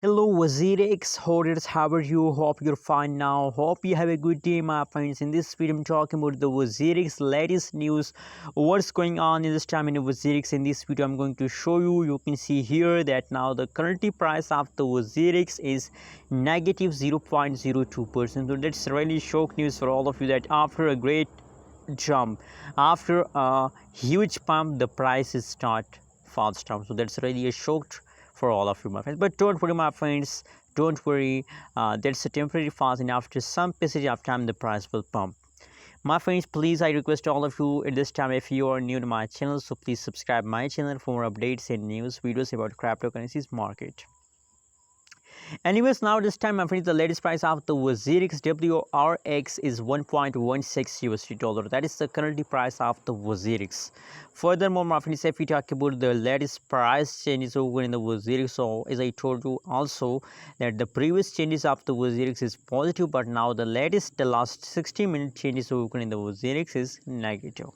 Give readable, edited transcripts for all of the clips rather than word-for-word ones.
Hello WazirX holders, how are you? Hope you're fine now. Hope you have a good day, my friends. In this video, I'm talking about the WazirX latest news. What's going on in this time in the WazirX? In this video, I'm going to show you. You can see here that now the currently price of the WazirX is negative 0.02%. So that's really shock news for all of you that after a great jump, after a huge pump, the prices start fast down. So that's really a shock for all of you, my friends. But don't worry, my friends, don't worry. That's a temporary phase, and after some passage of time the price will pump. My friends, please, I request all of you at this time, if you are new to my channel, so please subscribe my channel for more updates and news videos about cryptocurrencies market. Anyways, now this time, my friends, the latest price of the WazirX WRX is 1.16 USD dollar. That is the currently price of the WazirX. Furthermore, my friends, if we talk about the latest price changes over in the WazirX, so as I told you also that the previous changes of the WazirX is positive, but now the latest, the last 60-minute changes over in the WazirX is negative.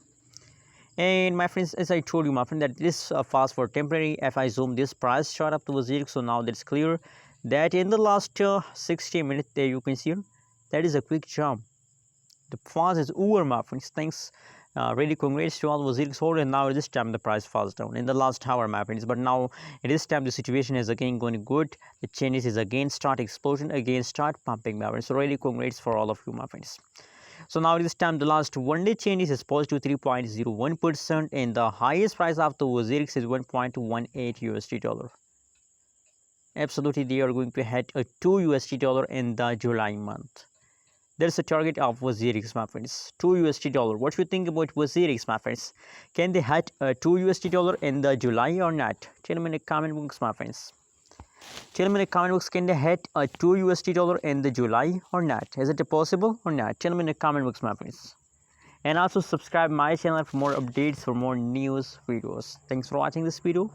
And my friends, as I told you, my friend, that this fast for temporary. If I zoom this price chart of the WazirX, so now that's clear that in the last 60 minutes there you can see that is a quick jump. The fast is over, my friends. Thanks, really congrats to all WazirX holders. And now this time the price falls down in the last hour, my friends. But now at this time the situation is again going good. The changes is again start explosion, again start pumping, my friends. So really congrats for all of you, my friends. So now this time the last one day change is positive 3.01%, and the highest price of the WazirX is 1.18 USD dollar. Absolutely, they are going to hit a 2 USD dollar in the July month. There's a target of WazirX, my friends. 2 USD dollar. What do you think about WazirX, my friends? Can they hit a 2 USD dollar in the July or not? Tell me in the comment box, my friends. Tell me in the comment box, can they hit a 2 USD dollar in the July or not? Is it possible or not? Tell me in the comment box, my friends. And also subscribe my channel for more updates, for more news videos. Thanks for watching this video.